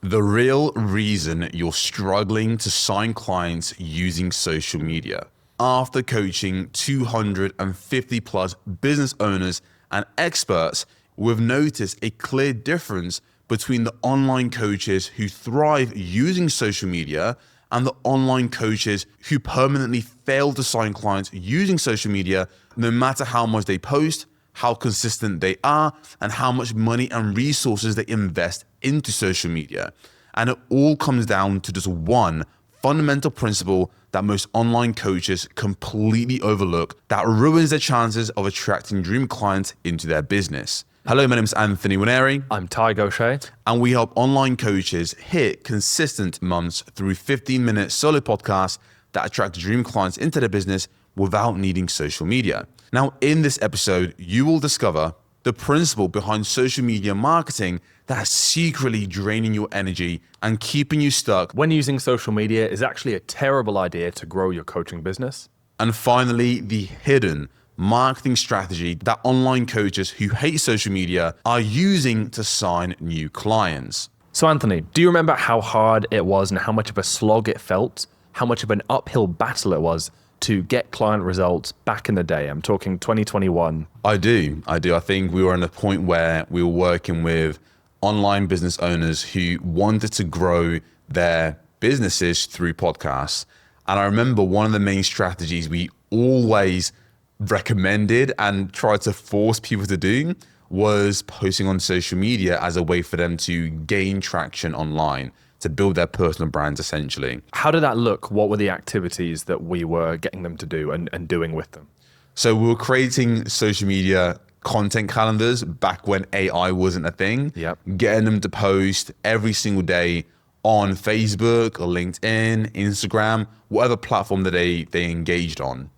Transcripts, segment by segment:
The real reason you're struggling to sign clients using social media. After coaching 250 plus business owners and experts, we've noticed a clear difference between the online coaches who thrive using social media and the online coaches who permanently fail to sign clients using social media, no matter how much they post, how consistent they are, and how much money and resources they invest into social media. And it all comes down to just one fundamental principle that most online coaches completely overlook that ruins their chances of attracting dream clients into their business. Hello, my name is Anthony Winery. I'm Ty Gaucher. And we help online coaches hit consistent months through 15-minute solo podcasts that attract dream clients into their business without needing social media. Now, in this episode, you will discover the principle behind social media marketing that is secretly draining your energy and keeping you stuck. When using social media is actually a terrible idea to grow your coaching business. And finally, the hidden marketing strategy that online coaches who hate social media are using to sign new clients. So Anthony, do you remember how hard it was and how much of a slog it felt? How much of an uphill battle it was to get client results back in the day? I'm talking 2021. I do. I think we were in a point where we were working with online business owners who wanted to grow their businesses through podcasts. And I remember one of the main strategies we always recommended and tried to force people to do was posting on social media as a way for them to gain traction online, to build their personal brands essentially. How did that look? What were the activities that we were getting them to do and doing with them? So we were creating social media content calendars back when AI wasn't a thing. Yep. Getting them to post every single day on Facebook or LinkedIn, Instagram, whatever platform that they engaged on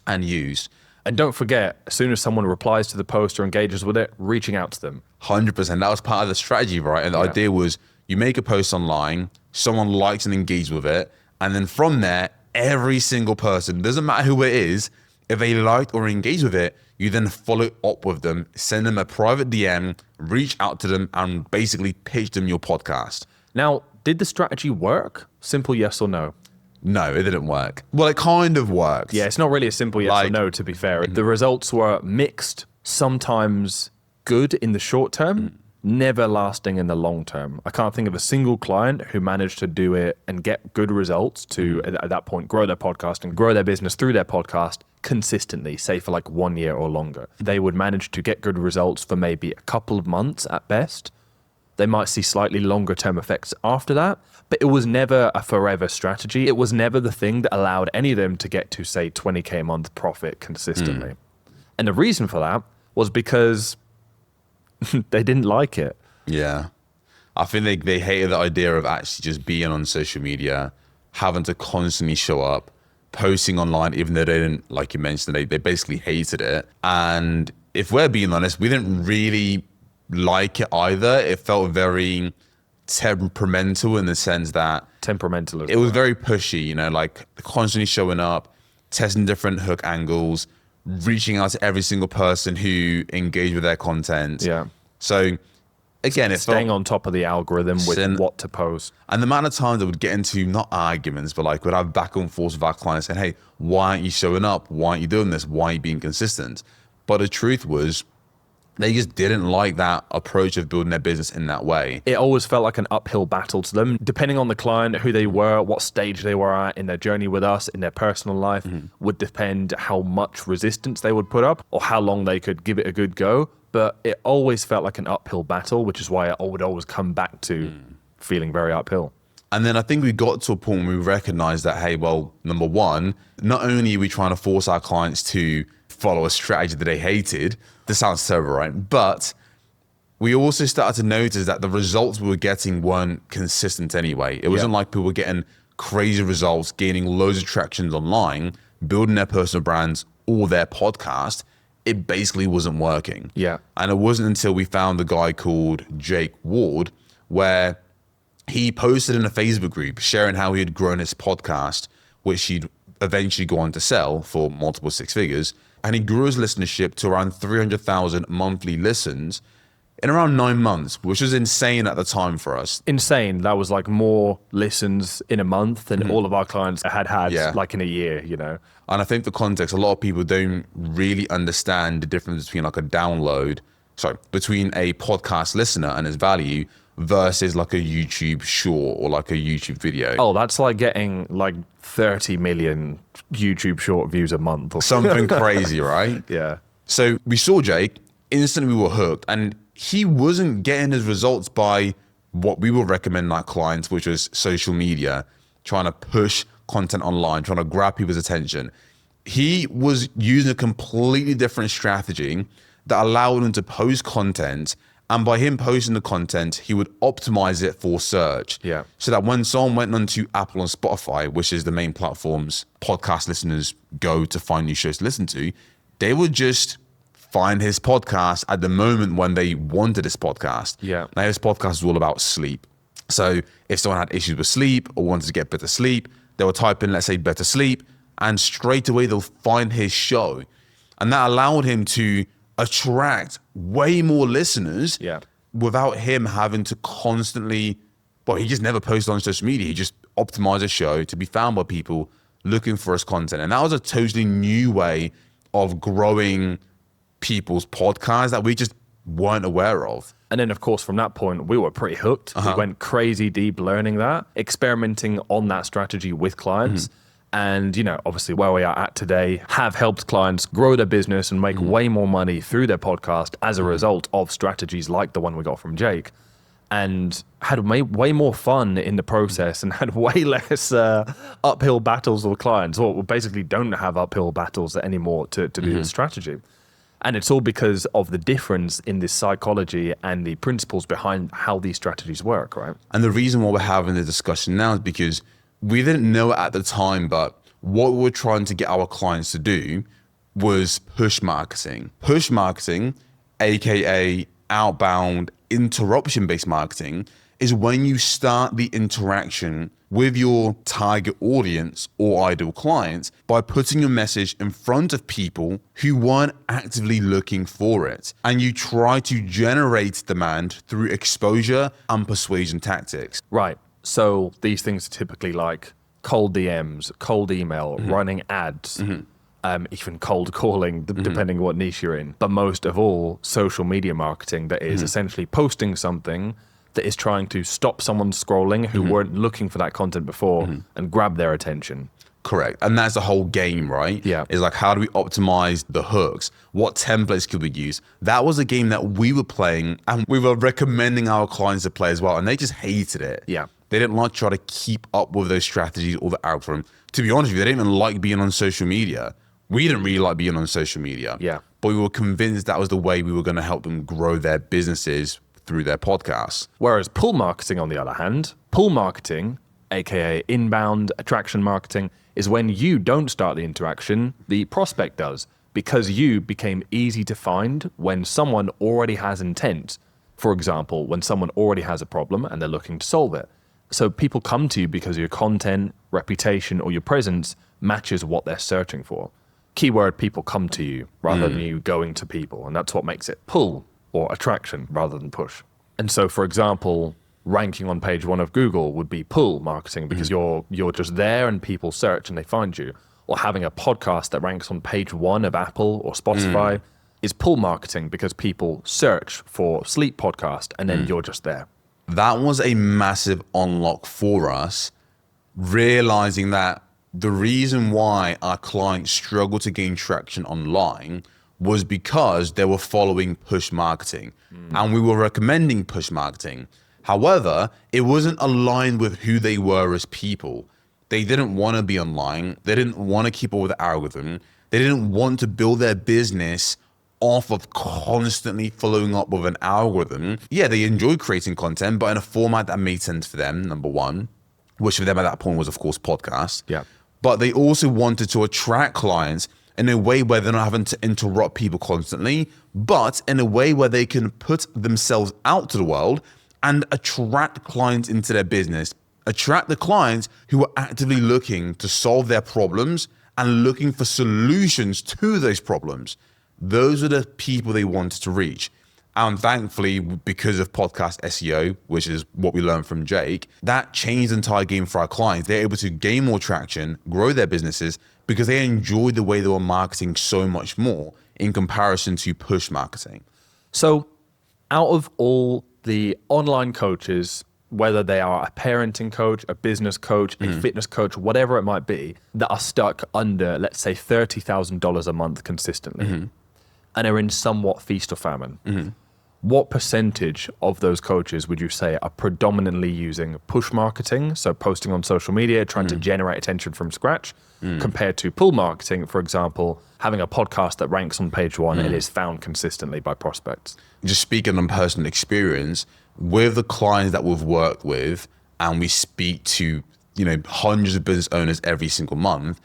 and used. And don't forget, as soon as someone replies to the post or engages with it, reaching out to them. 100%. That was part of the strategy, right? And the idea was you make a post online, someone likes and engages with it, and then from there, every single person, doesn't matter who it is, if they liked or engaged with it, you then follow up with them, send them a private DM, reach out to them, and basically pitch them your podcast. Now, did the strategy work? Simple yes or no? No, it didn't work. Well, it kind of worked. Yeah, it's not really a simple yes or no, to be fair. The results were mixed, sometimes good in the short term, never lasting in the long term. I can't think of a single client who managed to do it and get good results to, at that point, grow their podcast and grow their business through their podcast consistently, say for like 1 year or longer. They would manage to get good results for maybe a couple of months at best. They might see slightly longer term effects after that, but it was never a forever strategy. It was never the thing that allowed any of them to get to, say, 20K a month profit consistently. And the reason for that was because they didn't like it. Yeah. I think they hated the idea of actually just being on social media, having to constantly show up, posting online, even though they didn't, like you mentioned, they basically hated it. And if we're being honest, we didn't really like it either. It felt very temperamental in the sense that Temperamental as it was very pushy, like constantly showing up, testing different hook angles, reaching out to every single person who engaged with their content. Yeah. So again, it Staying felt, on top of the algorithm with what to post. and the amount of times I would get into not arguments, but like would have back and forth with our clients saying, hey, why aren't you showing up? Why aren't you doing this? Why are you being consistent? But the truth was, they just didn't like that approach of building their business in that way. It always felt like an uphill battle to them. Depending on the client, who they were, what stage they were at in their journey with us, in their personal life, would depend how much resistance they would put up or how long they could give it a good go. But it always felt like an uphill battle, which is why I would always come back to feeling very uphill. And then I think we got to a point where we recognized that, hey, well, number one, not only are we trying to force our clients to follow a strategy that they hated, this sounds terrible, right? But we also started to notice that the results we were getting weren't consistent anyway. It wasn't like people were getting crazy results, gaining loads of tractions online, building their personal brands or their podcast. It basically wasn't working. Yeah. And it wasn't until we found a guy called Jake Ward, where he posted in a Facebook group sharing how he had grown his podcast, which he'd eventually go on to sell for multiple six figures. And he grew his listenership to around 300,000 monthly listens. in around 9 months, which was insane at the time for us. Insane. That was like more listens in a month than all of our clients had Yeah. like in a year, you know? And I think the context, a lot of people don't really understand the difference between like between a podcast listener and its value versus like a YouTube short or like a YouTube video. Oh, that's like getting like 30 million YouTube short views a month or Something crazy, right? Yeah. So we saw Jake, instantly we were hooked, and he wasn't getting his results by what we would recommend our clients, which was social media, trying to push content online, trying to grab people's attention. He was using a completely different strategy that allowed him to post content. And by him posting the content, he would optimize it for search. Yeah. So that when someone went onto Apple and Spotify, which is the main platforms podcast listeners go to find new shows to listen to, they would just find his podcast at the moment when they wanted his podcast. Yeah. Now his podcast is all about sleep. So if someone had issues with sleep or wanted to get better sleep, they would type in, let's say, better sleep, and straight away they'll find his show. And that allowed him to attract way more listeners without him having to constantly, he just never posted on social media. He just optimized his show to be found by people looking for his content. And that was a totally new way of growing people's podcasts that we just weren't aware of. And then, of course, from that point, we were pretty hooked. We went crazy deep learning that, experimenting on that strategy with clients. And, you know, obviously where we are at today have helped clients grow their business and make way more money through their podcast as a result of strategies like the one we got from Jake, and had way more fun in the process and had way less uphill battles with clients, or basically don't have uphill battles anymore to do this strategy. And it's all because of the difference in the psychology and the principles behind how these strategies work, right? And the reason why we're having the discussion now is because we didn't know it at the time, but what we were trying to get our clients to do was push marketing. Push marketing, AKA outbound interruption-based marketing, is when you start the interaction with your target audience or ideal clients by putting your message in front of people who weren't actively looking for it. And you try to generate demand through exposure and persuasion tactics. Right. So these things are typically like cold DMs, cold email, running ads, even cold calling, depending on what niche you're in. But most of all, social media marketing that is essentially posting something that is trying to stop someone scrolling who weren't looking for that content before and grab their attention. Correct. And that's the whole game, right? Yeah. It's like, how do we optimize the hooks? What templates could we use? That was a game that we were playing and we were recommending our clients to play as well. And they just hated it. Yeah. They didn't like try to keep up with those strategies or the algorithm. To be honest with you, they didn't even like being on social media. We didn't really like being on social media. Yeah. But we were convinced that was the way we were going to help them grow their businesses through their podcasts. Whereas pull marketing, on the other hand, pull marketing, aka inbound attraction marketing, is when you don't start the interaction, the prospect does, because you became easy to find when someone already has intent. For example, when someone already has a problem and they're looking to solve it. So people come to you because your content, reputation, or your presence matches what they're searching for. Keyword, people come to you rather than you going to people. And that's what makes it pull or attraction rather than push. And so, for example, ranking on page 1 of Google would be pull marketing because you're just there and people search and they find you. Or having a podcast that ranks on page 1 of Apple or Spotify is pull marketing because people search for sleep podcast and then you're just there. That was a massive unlock for us, realizing that the reason why our clients struggle to gain traction online was because they were following push marketing and we were recommending push marketing. However, it wasn't aligned with who they were as people. They didn't want to be online. They didn't want to keep up with the algorithm. They didn't want to build their business off of constantly following up with an algorithm. Yeah, they enjoy creating content, but in a format that made sense for them, number one, which for them at that point was, of course, podcasts. Yeah. But they also wanted to attract clients in a way where they're not having to interrupt people constantly, but in a way where they can put themselves out to the world and attract clients into their business, attract the clients who are actively looking to solve their problems and looking for solutions to those problems. Those are the people they wanted to reach. And thankfully, because of podcast SEO, which is what we learned from Jake, that changed the entire game for our clients. They're able to gain more traction, grow their businesses because they enjoy the way they were marketing so much more in comparison to push marketing. So out of all the online coaches, whether they are a parenting coach, a business coach, a fitness coach, whatever it might be, that are stuck under, let's say, $30,000 a month consistently and are in somewhat feast or famine, what percentage of those coaches would you say are predominantly using push marketing, so posting on social media, trying to generate attention from scratch, compared to pull marketing, for example, having a podcast that ranks on page one and is found consistently by prospects? Just speaking on personal experience, with the clients that we've worked with, and we speak to, hundreds of business owners every single month,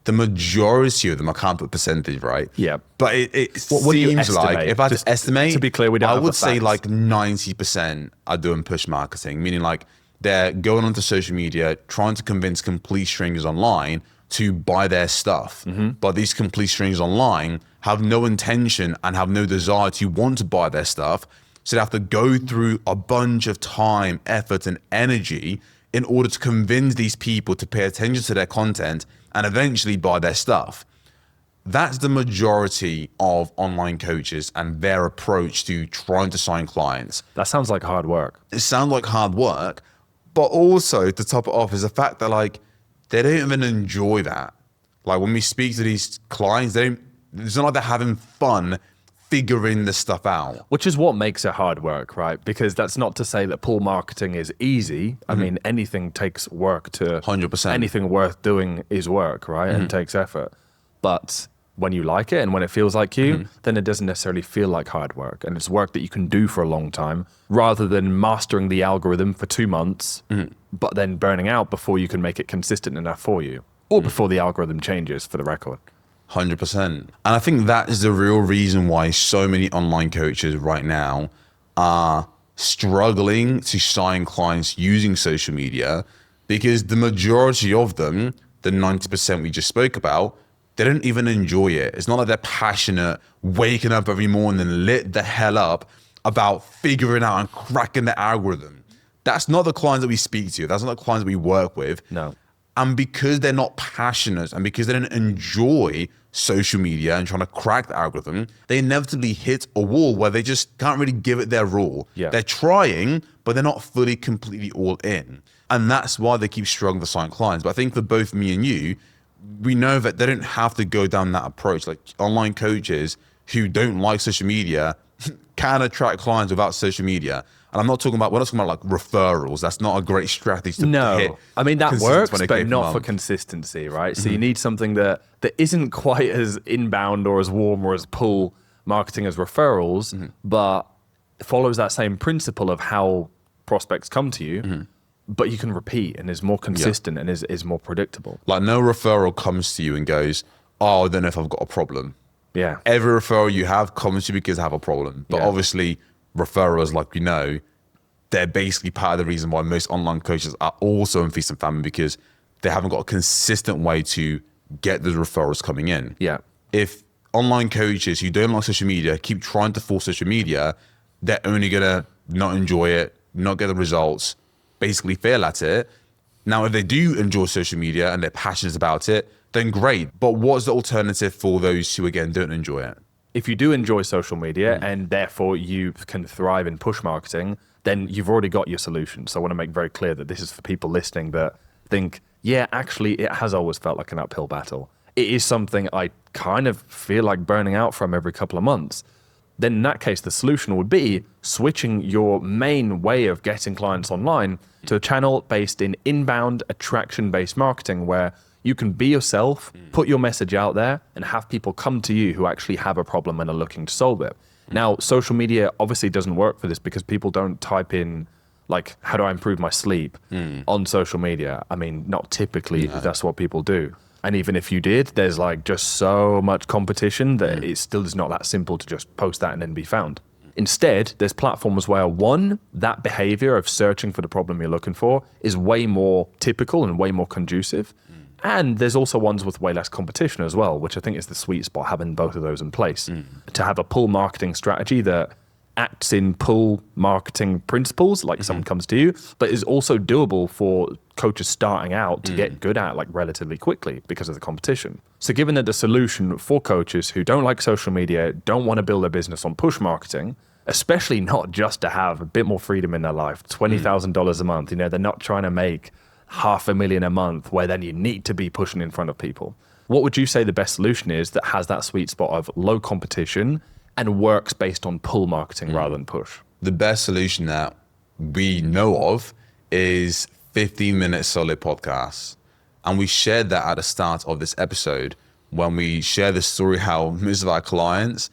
the majority of them, I can't put percentage, right? Yeah. But it What do you seems like, estimate? if I had Just to estimate, to be clear, we don't I have the would say facts. like 90% are doing push marketing, meaning like they're going onto social media, trying to convince complete strangers online to buy their stuff. But these complete strangers online have no intention and have no desire to want to buy their stuff. So they have to go through a bunch of time, effort, and energy in order to convince these people to pay attention to their content and eventually buy their stuff. That's the majority of online coaches and their approach to trying to sign clients. That sounds like hard work. It sounds like hard work, but also to top it off is the fact that like they don't even enjoy that. Like when we speak to these clients, it's not like they're having fun figuring this stuff out. Which is what makes it hard work, right? Because that's not to say that pull marketing is easy. I mean, anything takes work to 100%. Anything worth doing is work, right? And takes effort. But when you like it and when it feels like you, then it doesn't necessarily feel like hard work. And it's work that you can do for a long time rather than mastering the algorithm for 2 months, but then burning out before you can make it consistent enough for you or before the algorithm changes, for the record. 100%. And I think that is the real reason why so many online coaches right now are struggling to sign clients using social media, because the majority of them, the 90% we just spoke about, they don't even enjoy it. It's not like they're passionate, waking up every morning and lit the hell up about figuring out and cracking the algorithm. That's not the clients that we speak to. That's not the clients that we work with. No. And because they're not passionate and because they don't enjoy social media and trying to crack the algorithm, they inevitably hit a wall where they just can't really give it their all. Yeah. They're trying, but they're not fully, completely all in. And that's why they keep struggling to sign clients. But I think for both me and you, we know that they don't have to go down that approach. Like online coaches who don't like social media can attract clients without social media. And we're not talking about like referrals. That's not a great strategy to hit. I mean, that consistent works, 20K but per not for month. consistency, right? So you need something that isn't quite as inbound or as warm or as pull marketing as referrals, but follows that same principle of how prospects come to you, but you can repeat and is more consistent and is more predictable. Like no referral comes to you and goes, oh, I don't know if I've got a problem. Yeah. Every referral you have comes to you because I have a problem. But Yeah. obviously referrals, like they're basically part of the reason why most online coaches are also in feast and famine, because they haven't got a consistent way to get the referrals coming in. Yeah. If online coaches who don't like social media keep trying to force social media, they're only gonna not enjoy it, not get the results, basically fail at it. Now, if they do enjoy social media and they're passionate about it, then great. But what's the alternative for those who, again, don't enjoy it? If you do enjoy social media and therefore you can thrive in push marketing, then you've already got your solution. So I want to make very clear that this is for people listening that think, yeah, actually, it has always felt like an uphill battle. It is something I kind of feel like burning out from every couple of months. Then in that case, the solution would be switching your main way of getting clients online to a channel based in inbound attraction-based marketing where you can be yourself, put your message out there, and have people come to you who actually have a problem and are looking to solve it. Now, social media obviously doesn't work for this because people don't type in, like, how do I improve my sleep on social media? I mean, not typically that's what people do. And even if you did, there's like just so much competition that it still is not that simple to just post that and then be found. Instead, there's platforms where one, that behavior of searching for the problem you're looking for is way more typical and way more conducive. And there's also ones with way less competition as well, which I think is the sweet spot, having both of those in place. To have a pull marketing strategy that acts in pull marketing principles, like someone comes to you, but is also doable for coaches starting out to get good at like relatively quickly because of the competition. So given that the solution for coaches who don't like social media, don't want to build their business on push marketing, especially not just to have a bit more freedom in their life, $20,000 a month, they're not trying to make $500,000 a month where then you need to be pushing in front of people. What would you say the best solution is that has that sweet spot of low competition and works based on pull marketing rather than push? The best solution that we know of is 15-minute solo podcasts. And we shared that at the start of this episode when we share the story how most of our clients,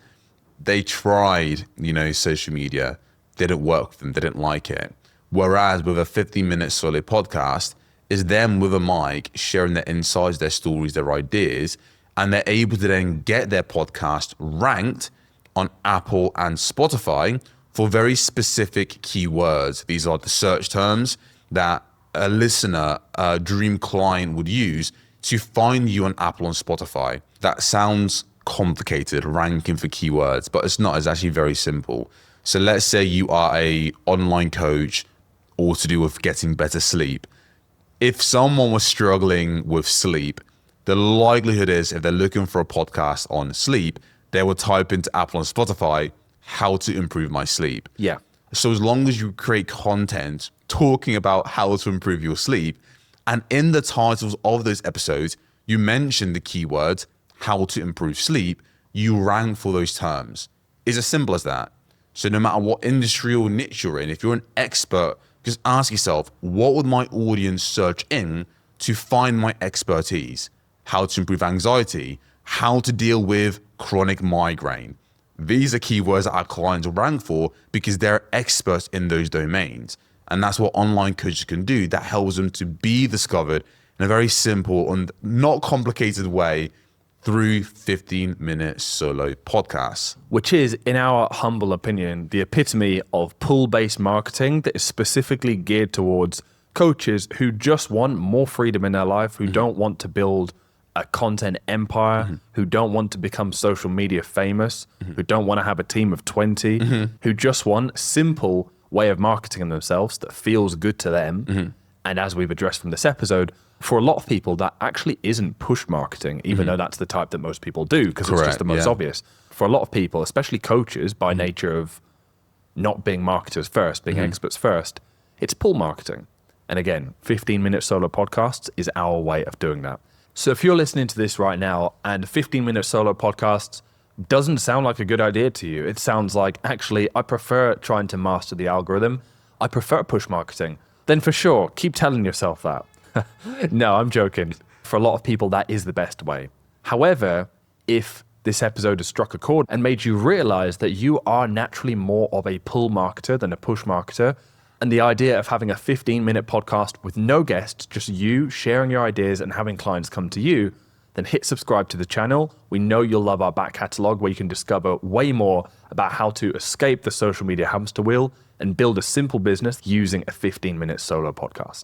they tried, social media, didn't work for them, they didn't like it. Whereas with a 15-minute solo podcast is them with a mic sharing their insights, their stories, their ideas, and they're able to then get their podcast ranked on Apple and Spotify for very specific keywords. These are the search terms that a listener, a dream client would use to find you on Apple and Spotify. That sounds complicated, ranking for keywords, but it's not. It's actually very simple. So let's say you are a online coach, all to do with getting better sleep. If someone was struggling with sleep, the likelihood is if they're looking for a podcast on sleep, they will type into Apple and Spotify, how to improve my sleep. Yeah. So as long as you create content talking about how to improve your sleep, and in the titles of those episodes, you mention the keyword, how to improve sleep, you rank for those terms. It's as simple as that. So no matter what industry or niche you're in, if you're an expert, just ask yourself, what would my audience search in to find my expertise? How to improve anxiety, how to deal with chronic migraine. These are keywords that our clients rank for because they're experts in those domains. And that's what online coaches can do. That helps them to be discovered in a very simple and not complicated way through 15-minute solo podcasts. Which is, in our humble opinion, the epitome of pull-based marketing that is specifically geared towards coaches who just want more freedom in their life, who don't want to build a content empire, who don't want to become social media famous, who don't want to have a team of 20, who just want a simple way of marketing themselves that feels good to them. And as we've addressed from this episode, for a lot of people, that actually isn't push marketing, even though that's the type that most people do, because it's just the most obvious. For a lot of people, especially coaches, by nature of not being marketers first, being experts first, it's pull marketing. And again, 15-minute solo podcasts is our way of doing that. So if you're listening to this right now and 15-minute solo podcasts doesn't sound like a good idea to you, it sounds like, actually, I prefer trying to master the algorithm, I prefer push marketing, then for sure, keep telling yourself that. No, I'm joking. For a lot of people, that is the best way. However, if this episode has struck a chord and made you realize that you are naturally more of a pull marketer than a push marketer, and the idea of having a 15-minute podcast with no guests, just you sharing your ideas and having clients come to you, then hit subscribe to the channel. We know you'll love our back catalog where you can discover way more about how to escape the social media hamster wheel and build a simple business using a 15-minute solo podcast.